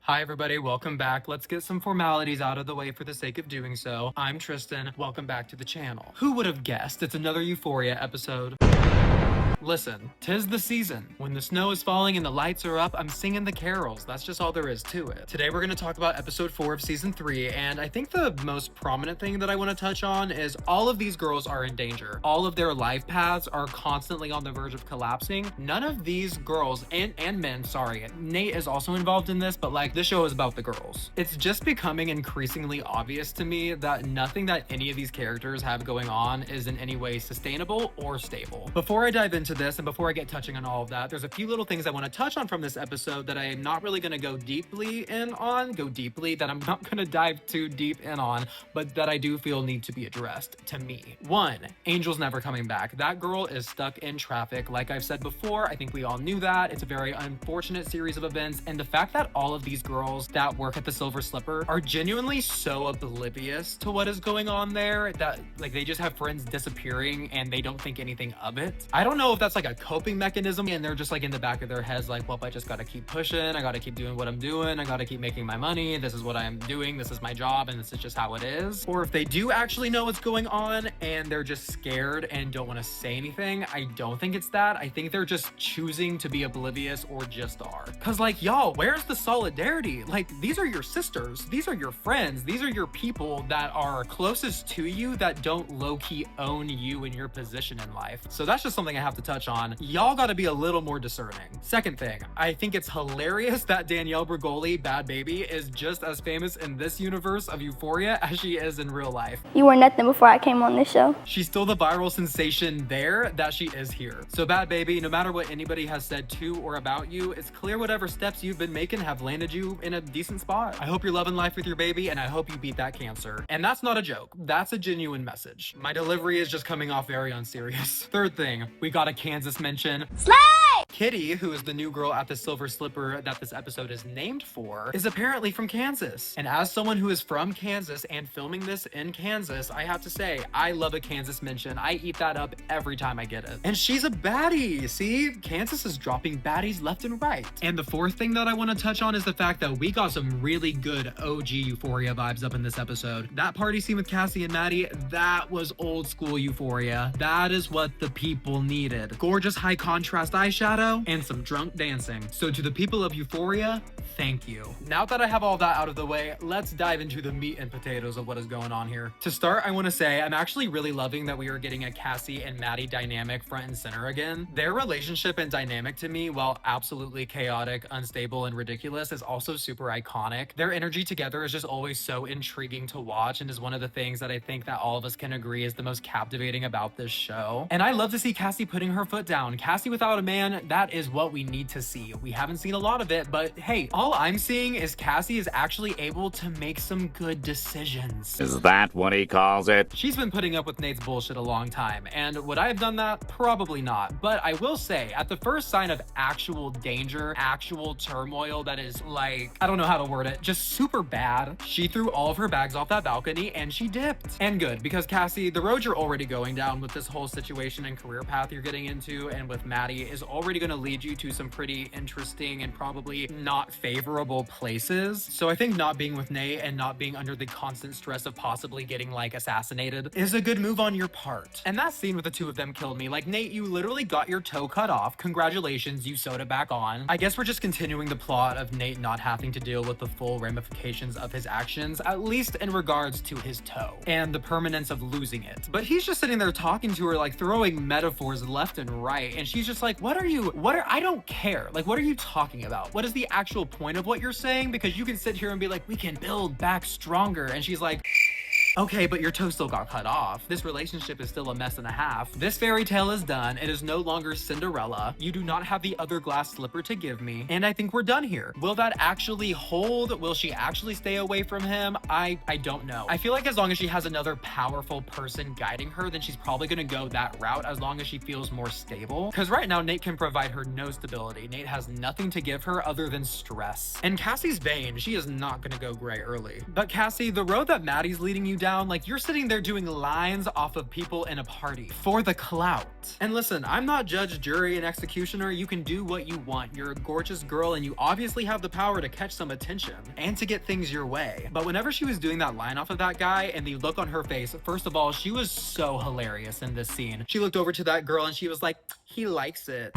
Hi everybody, welcome back. Let's get some formalities out of the way for the sake of doing so. I'm Tristan, welcome back to the channel. Who would have guessed it's another Euphoria episode? Listen, 'tis the season. When the snow is falling and the lights are up, I'm singing the carols. That's just all there is to it. Today we're going to talk about episode 4 of season 3, and I think the most prominent thing that I want to touch on is all of these girls are in danger. All of their life paths are constantly on the verge of collapsing. None of these girls, and men, sorry, Nate is also involved in this, but like, this show is about the girls. It's just becoming increasingly obvious to me that nothing that any of these characters have going on is in any way sustainable or stable. Before I dive into this and before I get touching on all of that, there's a few little things I want to touch on from this episode that I am not really going to go deeply, that I'm not going to dive too deep in on, but that I do feel need to be addressed to me. One, Angel's never coming back. That girl is stuck in traffic. Like I've said before, I think we all knew that. It's a very unfortunate series of events, and the fact that all of these girls that work at the Silver Slipper are genuinely so oblivious to what is going on there that like they just have friends disappearing and they don't think anything of it. I don't know if that's like a coping mechanism and they're just like in the back of their heads like, well, I just gotta keep pushing, I gotta keep doing what I'm doing, I gotta keep making my money, this is what I'm doing, this is my job, and this is just how it is. Or if they do actually know what's going on and they're just scared and don't want to say anything, I don't think it's that. I think they're just choosing to be oblivious or just are. Cause like, y'all, where's the solidarity? Like, these are your sisters, these are your friends, these are your people that are closest to you that don't low-key own you in your position in life. So that's just something I have to touch on. Y'all gotta be a little more discerning. Second thing, I think it's hilarious that Danielle Bregoli, Bad Baby, is just as famous in this universe of Euphoria as she is in real life. You were nothing before I came on this show. She's still the viral sensation there that she is here. So Bad Baby, no matter what anybody has said to or about you, it's clear whatever steps you've been making have landed you in a decent spot. I hope you're loving life with your baby, and I hope you beat that cancer. And that's not a joke. That's a genuine message. My delivery is just coming off very unserious. Third thing, we got a Kansas mention. Slay! Kitty, who is the new girl at the Silver Slipper that this episode is named for, is apparently from Kansas. And as someone who is from Kansas and filming this in Kansas, I have to say, I love a Kansas mention. I eat that up every time I get it. And she's a baddie, see? Kansas is dropping baddies left and right. And the fourth thing that I want to touch on is the fact that we got some really good OG Euphoria vibes up in this episode. That party scene with Cassie and Maddie, that was old school Euphoria. That is what the people needed. Gorgeous high contrast eyeshadow and some drunk dancing. So to the people of Euphoria, thank you. Now that I have all that out of the way, let's dive into the meat and potatoes of what is going on here. To start, I want to say I'm actually really loving that we are getting a Cassie and Maddie dynamic front and center again. Their relationship and dynamic to me, while absolutely chaotic, unstable, and ridiculous, is also super iconic. Their energy together is just always so intriguing to watch and is one of the things that I think that all of us can agree is the most captivating about this show. And I love to see Cassie putting her foot down. Cassie without a man, that is what we need to see. We haven't seen a lot of it, but hey, all I'm seeing is Cassie is actually able to make some good decisions. Is that what he calls it? She's been putting up with Nate's bullshit a long time, and would I have done that? Probably not. But I will say, at the first sign of actual danger, actual turmoil that is like, I don't know how to word it, just super bad, she threw all of her bags off that balcony and she dipped. And good, because Cassie, the road you're already going down with this whole situation and career path you're getting into and with Maddie is already going to lead you to some pretty interesting and probably not favorable places. So I think not being with Nate and not being under the constant stress of possibly getting like assassinated is a good move on your part. And that scene with the two of them killed me. Like, Nate, you literally got your toe cut off. Congratulations, you sewed it back on. I guess we're just continuing the plot of Nate not having to deal with the full ramifications of his actions, at least in regards to his toe and the permanence of losing it. But he's just sitting there talking to her, like throwing metaphors left and right. And she's just like, I don't care. Like, what are you talking about? What is the actual point of what you're saying? Because you can sit here and be like, we can build back stronger. And she's like, okay, but your toe still got cut off. This relationship is still a mess and a half. This fairy tale is done. It is no longer Cinderella. You do not have the other glass slipper to give me. And I think we're done here. Will that actually hold? Will she actually stay away from him? I don't know. I feel like as long as she has another powerful person guiding her, then she's probably gonna go that route as long as she feels more stable. Because right now, Nate can provide her no stability. Nate has nothing to give her other than stress. And Cassie's vain. She is not gonna go gray early. But Cassie, the road that Maddie's leading you down down, like you're sitting there doing lines off of people in a party for the clout. And listen, I'm not judge, jury, and executioner. You can do what you want. You're a gorgeous girl and you obviously have the power to catch some attention and to get things your way. But whenever she was doing that line off of that guy and the look on her face, first of all, she was so hilarious in this scene. She looked over to that girl and she was like, he likes it.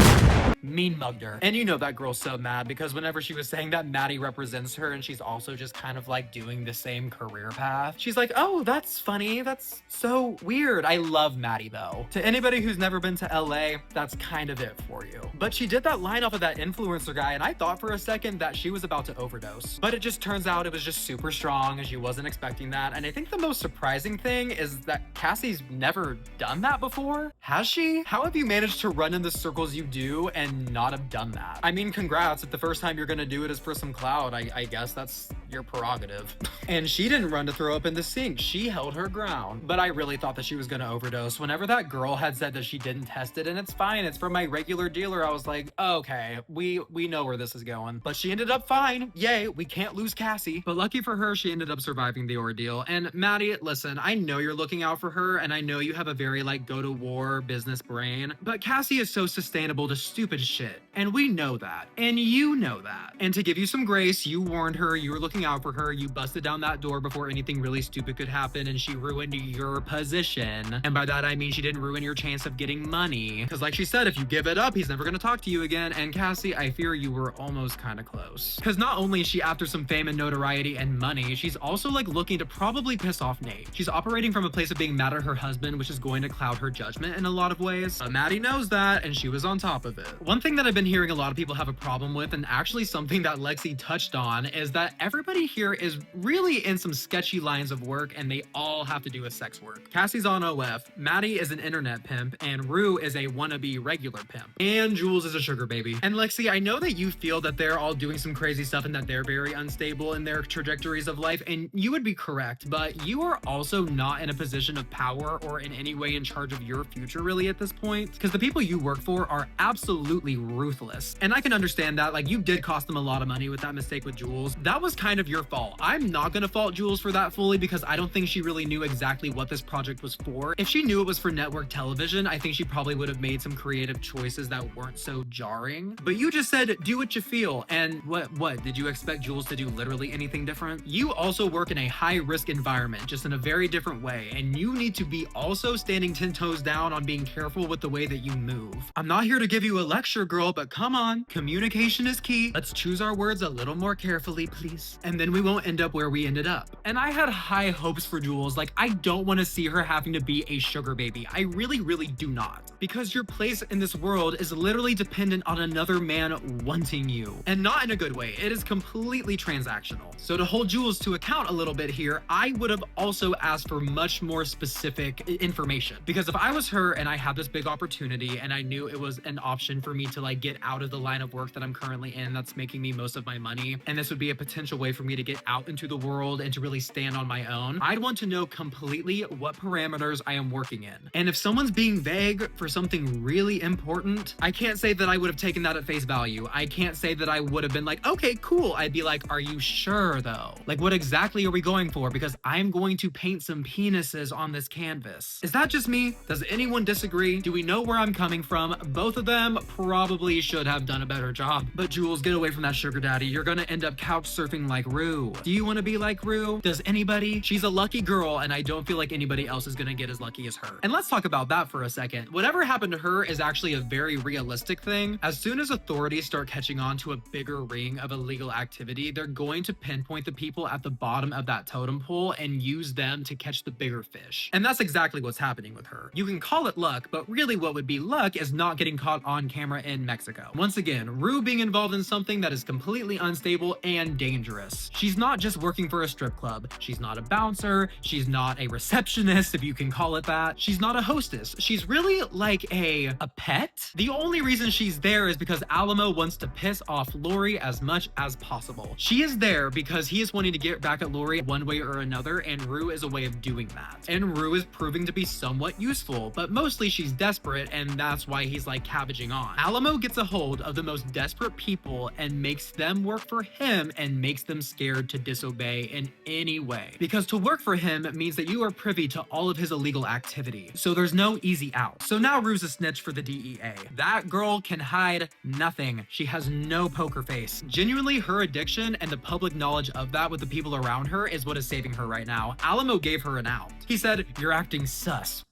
Mean mugged her. And you know that girl's so mad because whenever she was saying that, Maddie represents her and she's also just kind of like doing the same career path. She's like, oh, that's funny. That's so weird. I love Maddie though. To anybody who's never been to LA, that's kind of it for you. But she did that line off of that influencer guy and I thought for a second that she was about to overdose. But it just turns out it was just super strong and she wasn't expecting that. And I think the most surprising thing is that Cassie's never done that before. Has she? How have you managed to run in the circles you do and not have done that? I mean, congrats. If the first time you're gonna do it is for some clout, I guess that's your prerogative. And she didn't run to throw up in the sink. She held her ground. But I really thought that she was gonna overdose. Whenever that girl had said that she didn't test it and it's fine, it's from my regular dealer, I was like, okay, we know where this is going. But she ended up fine. Yay, we can't lose Cassie. But lucky for her, she ended up surviving the ordeal. And Maddie, listen, I know you're looking out for her and I know you have a very like go to war business brain, but Cassie is so sustainable to stupid shit. And we know that. And you know that. And to give you some grace, you warned her, you were looking out for her, you busted down that door before anything really stupid could happen and she ruined your position. And by that I mean she didn't ruin your chance of getting money. Because like she said, if you give it up, he's never gonna talk to you again. And Cassie, I fear you were almost kind of close. Because not only is she after some fame and notoriety and money, she's also like looking to probably piss off Nate. She's operating from a place of being mad at her husband, which is going to cloud her judgment in a lot of ways. But Maddie knows that and she was on top of it. One thing that I've been hearing a lot of people have a problem with, and actually something that Lexi touched on, is that everybody here is really in some sketchy lines of work and they all have to do with sex work. Cassie's on OF, Maddie is an internet pimp, and Rue is a wannabe regular pimp. And Jules is a sugar baby. And Lexi, I know that you feel that they're all doing some crazy stuff and that they're very unstable in their trajectories of life, and you would be correct, but you are also not in a position of power or in any way in charge of your future really at this point, because the people you work for are absolutely ruthless. And I can understand that, like, you did cost them a lot of money with that mistake with Jules. That was kind of your fault. I'm not gonna fault Jules for that fully because I don't think she really knew exactly what this project was for. If she knew it was for network television, I think she probably would have made some creative choices that weren't so jarring. But you just said, do what you feel. And what? Did you expect Jules to do literally anything different? You also work in a high-risk environment, just in a very different way. And you need to be also standing 10 toes down on being careful with the way that you move. I'm not here to give you a lecture, girl, but come on. Communication is key. Let's choose our words a little more carefully, please. And then we won't end up where we ended up. And I had high hopes for Jules. Like, I don't want to see her having to be a sugar baby. I really, really do not. Because your place in this world is literally dependent on another man wanting you. And not in a good way. It is completely transactional. So to hold Jules to account a little bit here, I would have also asked for much more specific information. Because if I was her and I had this big opportunity and I knew it was an option for me to like get out of the line of work that I'm currently in that's making me most of my money, and this would be a potential way for me to get out into the world and to really stand on my own, I'd want to know completely what parameters I am working in. And if someone's being vague for something really important, I can't say that I would have taken that at face value. I can't say that I would have been like, okay, cool. I'd be like, are you sure though? Like, what exactly are we going for? Because I'm going to paint some penises on this canvas. Is that just me? Does anyone disagree? Do we know where I'm coming from? Both of them probably should have done a better job. But Jules, get away from that sugar daddy. You're gonna end up couch surfing like Rue. Do you want to be like Rue? Does anybody? She's a lucky girl and I don't feel like anybody else is gonna get as lucky as her. And let's talk about that for a second. Whatever happened to her is actually a very realistic thing. As soon as authorities start catching on to a bigger ring of illegal activity, they're going to pinpoint the people at the bottom of that totem pole and use them to catch the bigger fish. And that's exactly what's happening with her. You can call it luck, but really what would be luck is not getting caught on camera in Mexico. Once again, Rue being involved in something that is completely unstable and dangerous. She's not just working for a strip club. She's not a bouncer. She's not a receptionist, if you can call it that. She's not a hostess. She's really like a pet. The only reason she's there is because Alamo wants to piss off Lori as much as possible. She is there because he is wanting to get back at Lori one way or another, and Rue is a way of doing that. And Rue is proving to be somewhat useful, but mostly she's desperate, and that's why he's like cabbaging on. Alamo gets a hold of the most desperate people and makes them work for him and makes them him scared to disobey in any way. Because to work for him means that you are privy to all of his illegal activity. So there's no easy out. So now Rue's a snitch for the DEA. That girl can hide nothing. She has no poker face. Genuinely, her addiction and the public knowledge of that with the people around her is what is saving her right now. Alamo gave her an out. He said, "You're acting sus.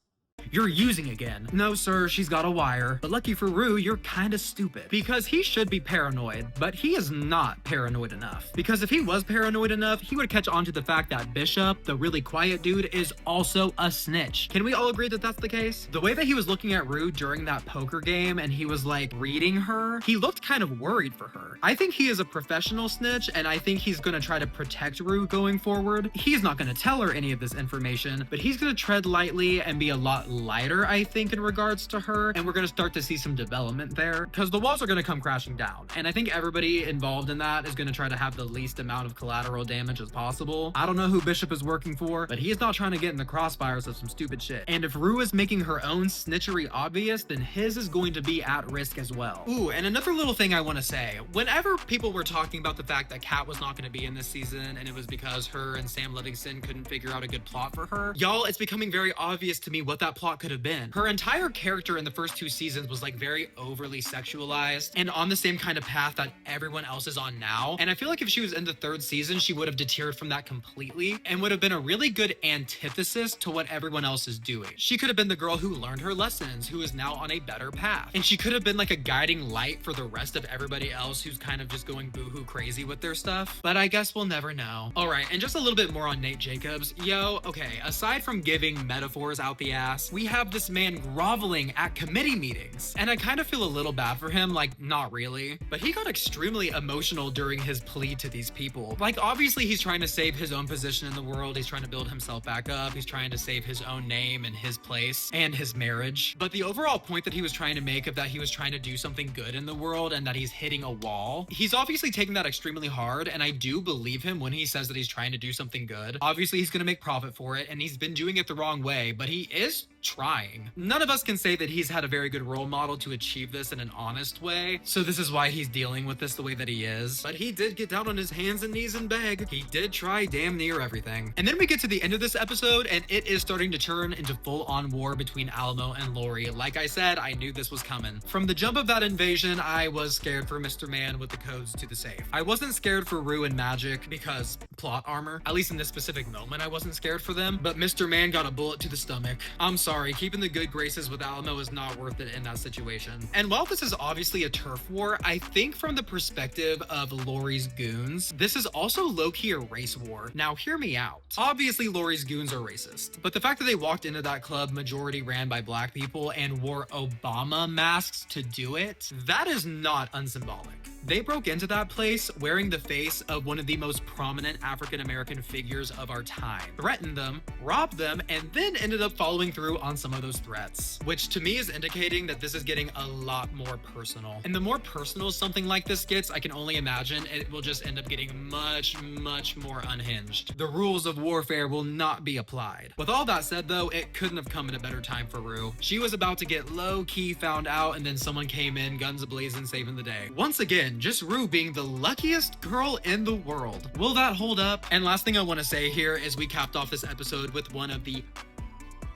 You're using again." No, sir, she's got a wire. But lucky for Rue, you're kinda stupid. Because he should be paranoid, but he is not paranoid enough. Because if he was paranoid enough, he would catch on to the fact that Bishop, the really quiet dude, is also a snitch. Can we all agree that that's the case? The way that he was looking at Rue during that poker game and he was like reading her, he looked kind of worried for her. I think he is a professional snitch, and I think he's gonna try to protect Rue going forward. He's not gonna tell her any of this information, but he's gonna tread lightly and be a lot lighter, I think, in regards to her, and we're gonna start to see some development there because the walls are gonna come crashing down, and I think everybody involved in that is gonna try to have the least amount of collateral damage as possible. I don't know who Bishop is working for, but he is not trying to get in the crossfires of some stupid shit. And if Rue is making her own snitchery obvious, then his is going to be at risk as well. Ooh, and another little thing I want to say, whenever people were talking about the fact that Kat was not going to be in this season and it was because her and Sam Livingston couldn't figure out a good plot for her, y'all, it's becoming very obvious to me what that plot could have been. Her entire character in the first 2 seasons was like very overly sexualized and on the same kind of path that everyone else is on now. And I feel like if she was in the 3rd season, she would have deterred from that completely and would have been a really good antithesis to what everyone else is doing. She could have been the girl who learned her lessons, who is now on a better path. And she could have been like a guiding light for the rest of everybody else who's kind of just going boohoo crazy with their stuff. But I guess we'll never know. All right, and just a little bit more on Nate Jacobs. Yo, okay, aside from giving metaphors out the ass, we have this man groveling at committee meetings. And I kind of feel a little bad for him, like not really, but he got extremely emotional during his plea to these people. Like obviously he's trying to save his own position in the world. He's trying to build himself back up. He's trying to save his own name and his place and his marriage. But the overall point that he was trying to make of that he was trying to do something good in the world and that he's hitting a wall, he's obviously taking that extremely hard, and I do believe him when he says that he's trying to do something good. Obviously he's gonna make profit for it, and he's been doing it the wrong way, but he is trying. None of us can say that he's had a very good role model to achieve this in an honest way, so this is why he's dealing with this the way that he is. But he did get down on his hands and knees and beg. He did try damn near everything. And then we get to the end of this episode, and it is starting to turn into full-on war between Alamo and Lori. Like I said, I knew this was coming. From the jump of that invasion, I was scared for Mr. Man with the codes to the safe. I wasn't scared for Rue and Magic because plot armor. At least in this specific moment, I wasn't scared for them. But Mr. Man got a bullet to the stomach. I'm sorry, keeping the good graces with Alamo is not worth it in that situation. And while this is obviously a turf war, I think from the perspective of Lori's goons, this is also low-key a race war. Now hear me out. Obviously Lori's goons are racist, but the fact that they walked into that club majority ran by black people and wore Obama masks to do it, that is not unsymbolic. They broke into that place wearing the face of one of the most prominent African-American figures of our time, threatened them, robbed them, and then ended up following through on some of those threats, which to me is indicating that this is getting a lot more personal. And the more personal something like this gets, I can only imagine it will just end up getting much, much more unhinged. The rules of warfare will not be applied. With all that said though, it couldn't have come at a better time for Rue. She was about to get low-key found out, and then someone came in guns a-blazing, saving the day. Once again, just Rue being the luckiest girl in the world. Will that hold up? And last thing I want to say here is we capped off this episode with one of the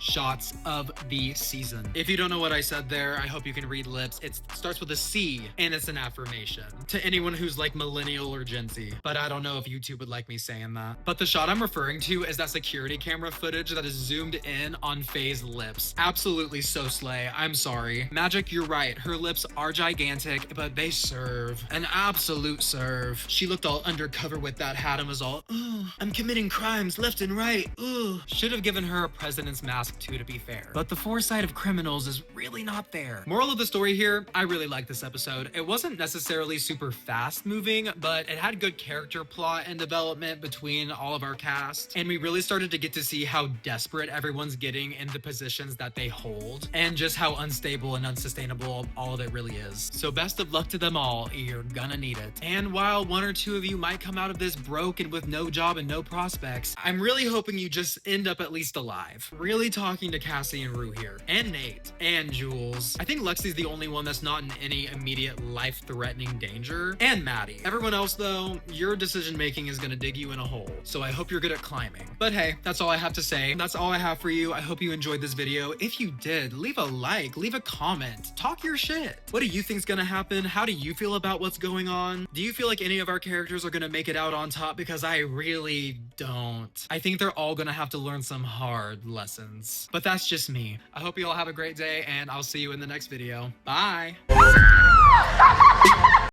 shots of the season. If you don't know what I said there, I hope you can read lips. It starts with a C and it's an affirmation to anyone who's like millennial or Gen Z, but I don't know if YouTube would like me saying that. But the shot I'm referring to is that security camera footage that is zoomed in on Faye's lips. Absolutely so slay. I'm sorry. Magic, you're right. Her lips are gigantic, but they serve. An absolute serve. She looked all undercover with that hat and was all, "Ooh, I'm committing crimes left and right. Ooh." Should have given her a president's mask too, to be fair. But the foresight of criminals is really not there. Moral of the story here, I really liked this episode. It wasn't necessarily super fast moving, but it had good character plot and development between all of our cast. And we really started to get to see how desperate everyone's getting in the positions that they hold and just how unstable and unsustainable all of it really is. So best of luck to them all. You're gonna need it. And while one or two of you might come out of this broke and with no job and no prospects, I'm really hoping you just end up at least alive. Really talking to Cassie and Rue here, and Nate, and Jules. I think Lexi's the only one that's not in any immediate life-threatening danger, and Maddie. Everyone else, though, your decision-making is gonna dig you in a hole, so I hope you're good at climbing. But hey, that's all I have to say. That's all I have for you. I hope you enjoyed this video. If you did, leave a like, leave a comment, talk your shit. What do you think's gonna happen? How do you feel about what's going on? Do you feel like any of our characters are gonna make it out on top? Because I really don't. I think they're all gonna have to learn some hard lessons. But that's just me. I hope you all have a great day, and I'll see you in the next video. Bye!